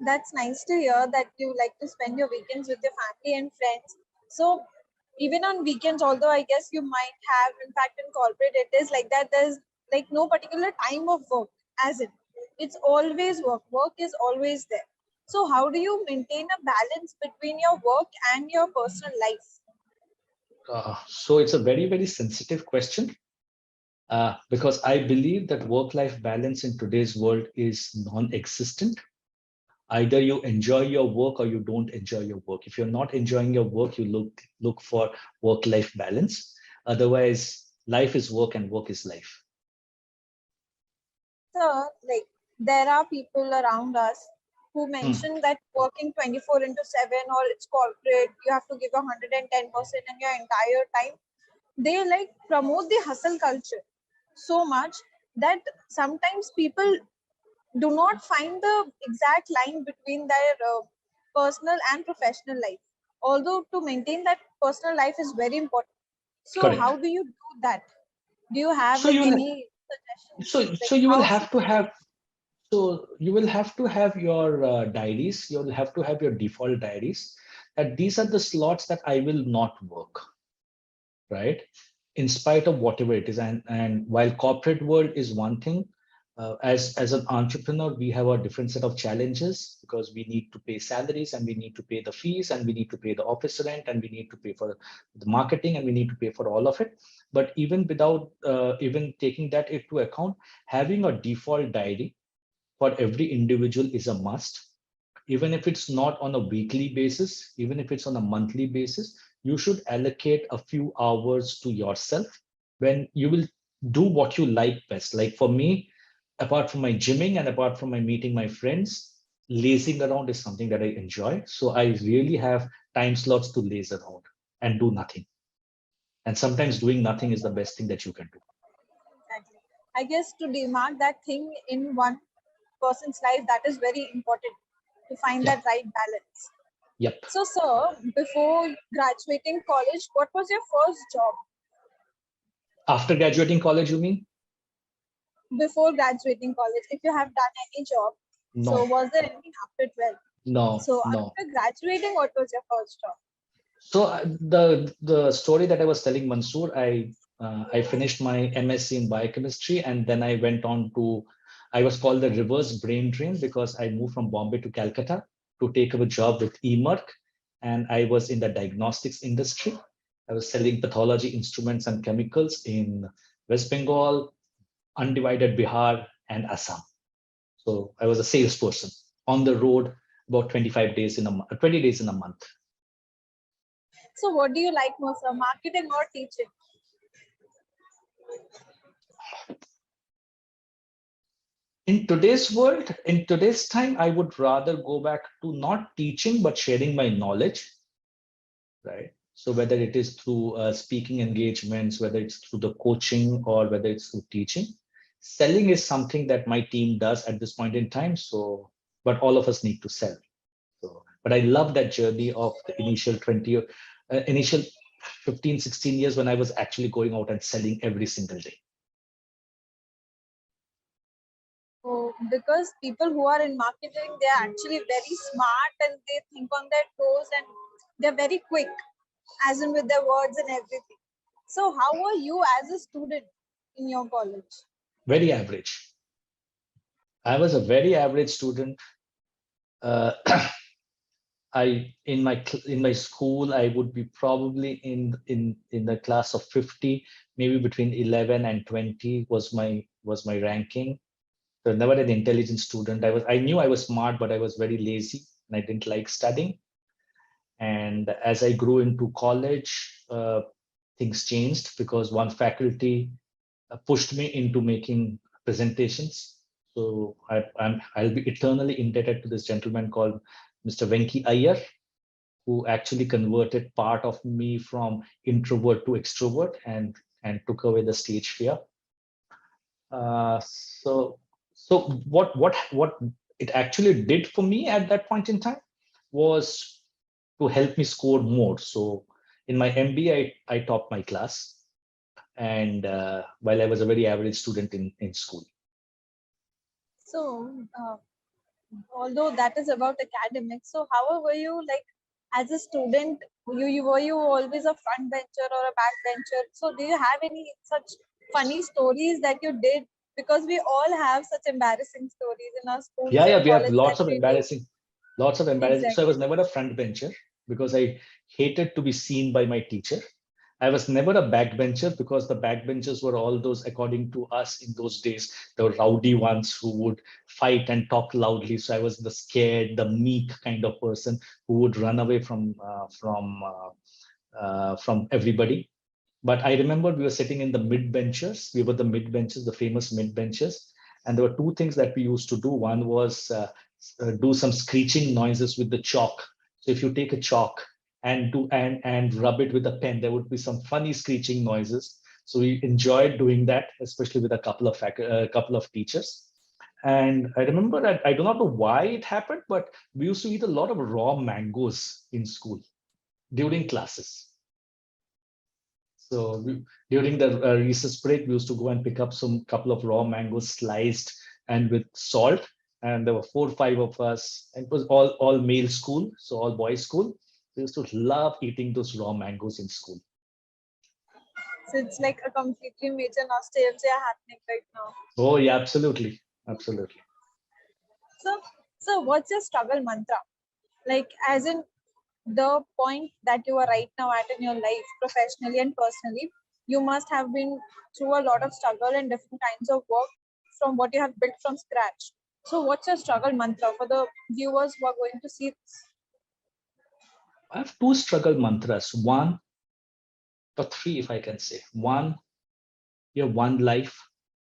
That's nice to hear that you like to spend your weekends with your family and friends. So even on weekends, although I guess you might have, in fact, in corporate, it is like that. There's like no particular time of work, as in it's always work. Work is always there. So how do you maintain a balance between your work and your personal life? So it's a very sensitive question, because I believe that work-life balance in today's world is non-existent. Either you enjoy your work or you don't enjoy your work. If you're not enjoying your work, you look for work-life balance. Otherwise, life is work and work is life. So, like, there are people around us who mention that working 24/7 or it's corporate, you have to give 110% in your entire time. They like promote the hustle culture so much that sometimes people do not find the exact line between their personal and professional life. Although to maintain that personal life is very important. So correct. How do you do that? Do you have any suggestions? So you will have to have. So you will have to have your diaries. You will have to have your default diaries. That these are the slots that I will not work. Right, in spite of whatever it is, and while corporate world is one thing. as an entrepreneur, we have a different set of challenges because we need to pay salaries and we need to pay the fees and we need to pay the office rent and we need to pay for the marketing and we need to pay for all of it. But even without even taking that into account, having a default diary for every individual is a must. Even if it's not on a weekly basis, even if it's on a monthly basis, you should allocate a few hours to yourself when you will do what you like best. Like for me, apart from my gymming and apart from my meeting my friends, lazing around is something that I enjoy. So I really have time slots to laze around and do nothing. And sometimes doing nothing is the best thing that you can do. Exactly. I guess to demark that thing in one person's life, that is very important to find that right balance. Yep. So, sir, before graduating college, what was your first job? After graduating college, you mean? Before graduating college, if you have done any job, No. so was there anything after 12? No. So No. after graduating, what was your first job? So the story that I was telling Mansoor, I finished my MSc in biochemistry and then I went on to, I was called the reverse brain drain because I moved from Bombay to Calcutta to take up a job with eMerck, and I was in the diagnostics industry. I was selling pathology instruments and chemicals in West Bengal, undivided Bihar, and Assam. So I was a salesperson on the road about 25 days in a 20 days in a month. So what do you like more, sir, marketing or teaching? In today's world, in today's time, I would rather go back to not teaching, but sharing my knowledge, right? So whether it is through speaking engagements, whether it's through the coaching or whether it's through teaching, selling is something that my team does at this point in time. So, but all of us need to sell. So, but I love that journey of the initial 15, 16 years when I was actually going out and selling every single day. So because people who are in marketing, they are actually very smart and they think on their toes and they're very quick, as in with their words and everything. So how were you as a student in your college? Very average. I was a very average student. I in my school I would be probably in the class of 50, maybe between 11 and 20 was my ranking. So never an intelligent student. I knew I was smart, but I was very lazy and I didn't like studying. And as I grew into college, things changed because one faculty pushed me into making presentations. So I'll be eternally indebted to this gentleman called Mr. Venki Iyer, who actually converted part of me from introvert to extrovert and took away the stage fear. So what it actually did for me at that point in time was to help me score more. So in my MBA, I topped my class, and while I was a very average student in school. So although that is about academics, so how were you like as a student? Were you always a front bencher or a back bencher? So do you have any such funny stories that you did? Because we all have such embarrassing stories in our schools Yeah, and we have college lots that of we do. embarrassing. So I Exactly. was never a front bencher because I hated to be seen by my teacher. I was never a backbencher because the backbenchers were all those, according to us in those days, the rowdy ones who would fight and talk loudly. So I was the scared, the meek kind of person who would run away from everybody. But I remember we were sitting in the mid benchers. We were the mid benchers, the famous mid benchers. And there were two things that we used to do. One was do some screeching noises with the chalk. So if you take a chalk and rub it with a pen, there would be some funny screeching noises. So we enjoyed doing that, especially with a couple of teachers. And I remember that I do not know why it happened, but we used to eat a lot of raw mangoes in school during classes. So during the recess break, we used to go and pick up some couple of raw mangoes sliced and with salt. And there were 4 or 5 of us. And it was all male school, so all boys school. We used to love eating those raw mangoes in school. So it's like a completely major nostalgia happening right now. Oh yeah, absolutely. Absolutely. So what's your struggle mantra? Like, as in the point that you are right now at in your life, professionally and personally, you must have been through a lot of struggle and different kinds of work from what you have built from scratch. So what's your struggle mantra for the viewers who are going to see this? I have two struggle mantras. One or three, if I can say. One, you have one life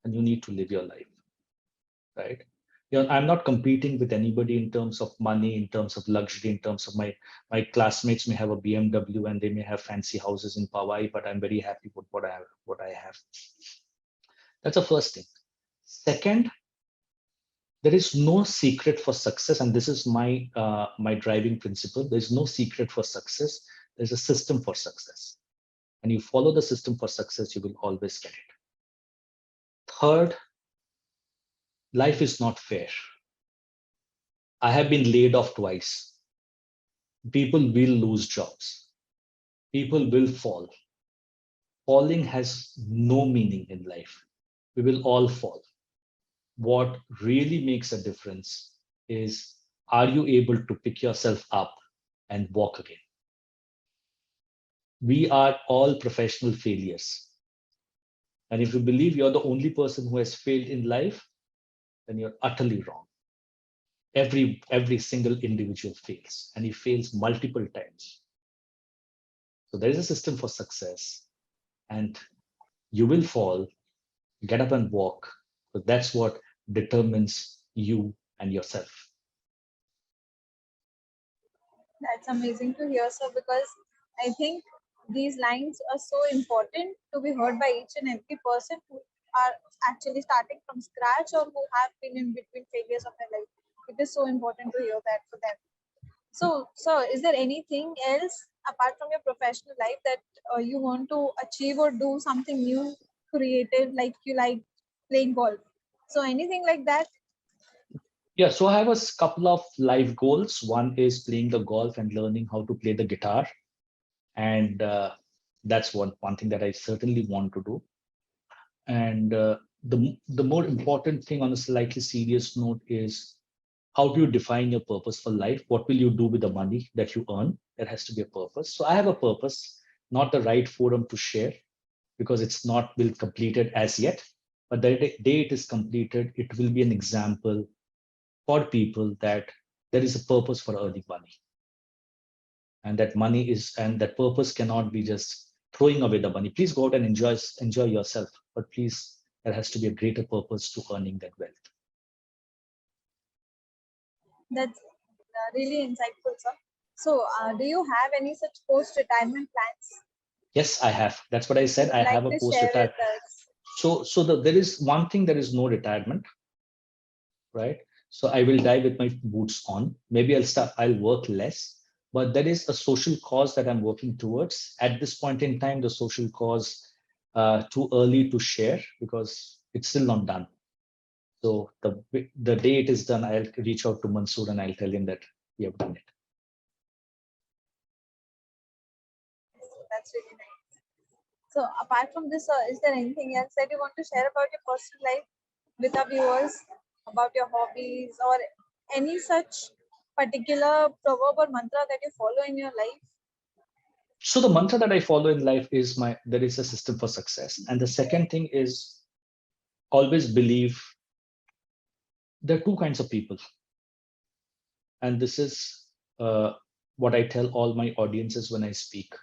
and you need to live your life, right? I'm not competing with anybody in terms of money, in terms of luxury, in terms of my classmates may have a BMW and they may have fancy houses in Powai, but I'm very happy with what I have. That's the first thing. Second, there is no secret for success, and this is my driving principle. There's no secret for success. There's a system for success, and you follow the system for success, you will always get it. Third, life is not fair. I have been laid off twice. People will lose jobs. People will fall. Falling has no meaning in life. We will all fall. What really makes a difference is, are you able to pick yourself up and walk again? We are all professional failures. And if you believe you're the only person who has failed in life, then you're utterly wrong. Every single individual fails, and he fails multiple times. So there is a system for success, and you will fall, get up and walk, but that's what determines you and yourself. That's amazing to hear, sir, because I think these lines are so important to be heard by each and every person who are actually starting from scratch or who have been in between failures of their life. It is so important to hear that for them. So, sir, is there anything else apart from your professional life that you want to achieve or do something new, creative, like you like playing golf? So, anything like that? Yeah, so I have a couple of life goals. One is playing the golf and learning how to play the guitar. And that's one thing that I certainly want to do. And the more important thing on a slightly serious note is, how do you define your purpose for life? What will you do with the money that you earn? There has to be a purpose. So I have a purpose, not the right forum to share because it's not been completed as yet. But the day it is completed, it will be an example for people that there is a purpose for earning money. And that money is, and that purpose cannot be just throwing away the money. Please go out and enjoy yourself, but please, there has to be a greater purpose to earning that wealth. That's really insightful, sir. So, do you have any such post-retirement plans? Yes, I have. That's what I said. I Would like have a to post share with retirement. us? There is one thing, there is no retirement, right? So I will die with my boots on. Maybe I'll work less, but there is a social cause that I'm working towards. At this point in time, the social cause too early to share because it's still not done. So the day it is done, I'll reach out to Mansoor and I'll tell him that we have done it. That's really nice. So, apart from this, is there anything else that you want to share about your personal life with our viewers, about your hobbies, or any such particular proverb or mantra that you follow in your life? So the mantra that I follow in life is there is a system for success. And the second thing is, always believe there are two kinds of people. And this is what I tell all my audiences when I speak,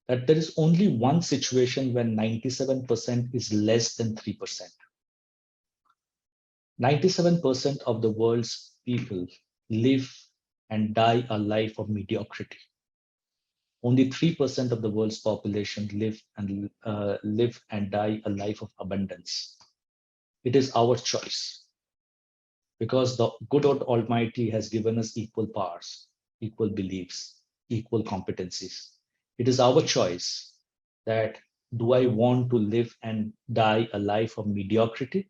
that there is only one situation when 97% is less than 3%. 97% of the world's people live and die a life of mediocrity. Only 3% of the world's population live and die a life of abundance. It is our choice, because the good Almighty has given us equal powers, equal beliefs, equal competencies. It is our choice that, do I want to live and die a life of mediocrity,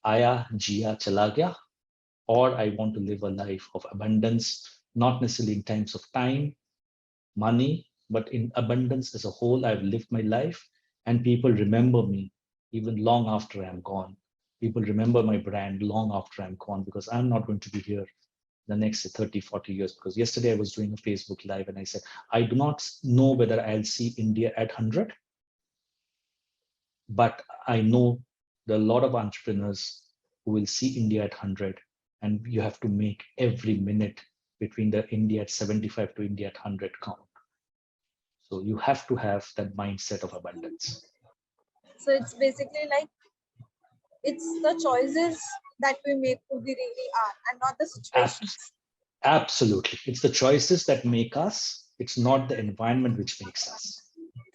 Aya Jia Chala Gaya, or I want to live a life of abundance, not necessarily in times of time, money, but in abundance as a whole. I've lived my life and people remember me even long after I'm gone. People remember my brand long after I'm gone, because I'm not going to be here the next 30, 40 years. Because yesterday I was doing a Facebook Live and I said, I do not know whether I'll see India at 100, but I know there are a lot of entrepreneurs who will see India at 100, and you have to make every minute between the India at 75 to India at 100 count. So you have to have that mindset of abundance. So it's basically like, it's the choices that we make who we really are, and not the situations. Absolutely. It's the choices that make us. It's not the environment which makes us.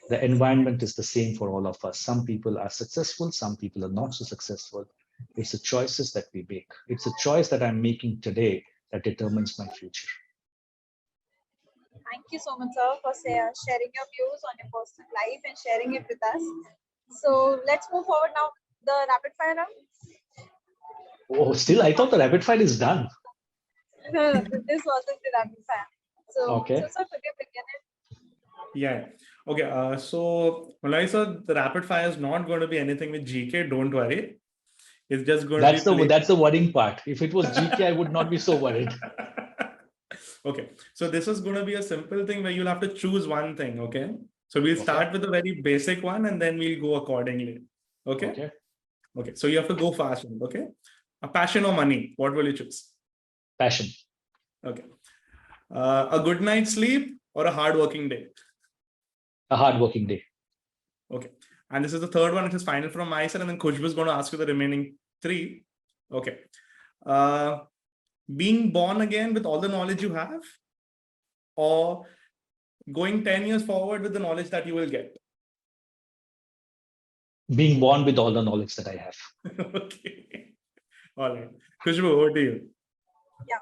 The environment is the same for all of us. Some people are successful, some people are not so successful. It's the choices that we make. It's a choice that I'm making today that determines my future. Thank you so much, sir, for sharing your views on your personal life and sharing it with us. So let's move forward now. The rapid fire round. Oh, still, I thought the rapid fire is done. No, this wasn't the rapid fire. So, Okay. so sir, could you begin it? Yeah. Okay. So, Moloy sir, the rapid fire is not going to be anything with GK. Don't worry. It's just going to be. That's the worrying part. If it was GK, I would not be so worried. Okay. So this is going to be a simple thing where you'll have to choose one thing. Okay. So we'll start with a very basic one and then we'll go accordingly. Okay. Okay. So you have to go fast. Okay. A passion or money? What will you choose? Passion. Okay. A good night's sleep or a hard working day? A hard working day. Okay. And this is the third one, which is final from my side. And then Khushbhu is going to ask you the remaining three. Okay. Being born again with all the knowledge you have, or going 10 years forward with the knowledge that you will get? Being born with all the knowledge that I have. Okay. All right. Khushbhu, over to you. Yeah.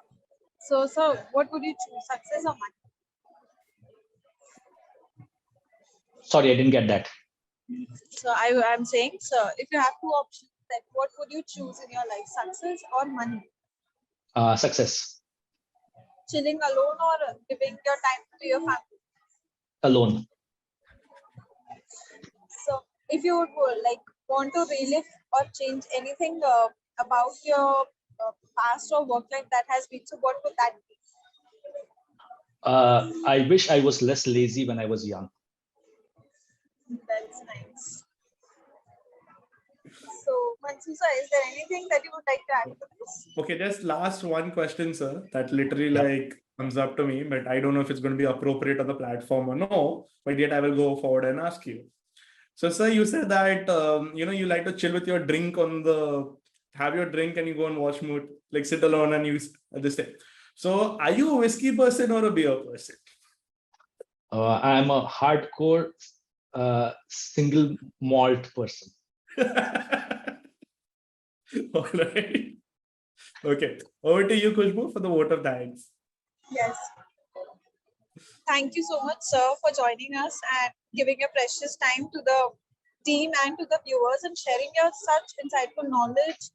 So, what would you choose, success or money? Sorry, I didn't get that. So I'm saying, sir, if you have two options, then what would you choose in your life, success or money? Success. Chilling alone or giving your time to your family? Alone. So if you would want to relive or change anything about your past or work life that has been, so what would that be? I wish I was less lazy when I was young. That's nice. So, Mansoor sir, is there anything that you would like to add to this? Okay, just last one question, sir, that literally comes up to me, but I don't know if it's going to be appropriate on the platform or no, but yet I will go forward and ask you. So, sir, you said that, you like to chill with your drink have your drink and you go and watch movie, like sit alone and use this thing. So, are you a whiskey person or a beer person? I'm a hardcore single malt person. All right. Okay. Over to you, Khushbhu, for the vote of thanks. Yes. Thank you so much, sir, for joining us and giving your precious time to the team and to the viewers and sharing your such insightful knowledge.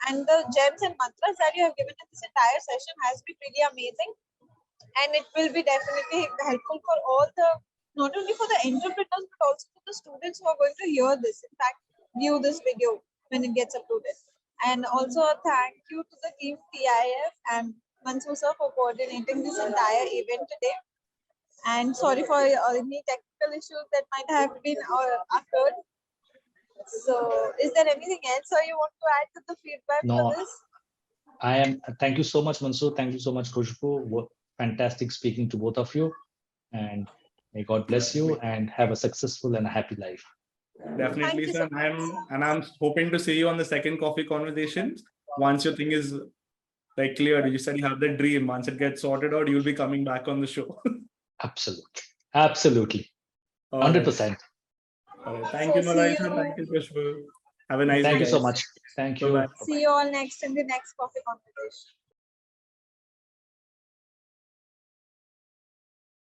And the gems and mantras that you have given in this entire session has been really amazing. And it will be definitely helpful for all not only for the entrepreneurs, but also for the students who are going to hear this. In fact, view this video when it gets uploaded. And also thank you to the team TEIF and Mansoor sir for coordinating this entire event today. And sorry for any technical issues that might have been occurred. So, is there anything else or you want to add to the feedback for this? Thank you so much, Mansoor. Thank you so much, Khushbhu. Fantastic speaking to both of you. And may God bless you and have a successful and a happy life. Definitely, sir. I'm hoping to see you on the second coffee conversation. Once your thing is clear, you said you have the dream. Once it gets sorted out, you'll be coming back on the show. Absolutely. 100%. All right. Thank you, Moloy. Thank you, Khushbhu. Have a nice day. Thank you so much. Thank you. See you all in the next coffee conversation.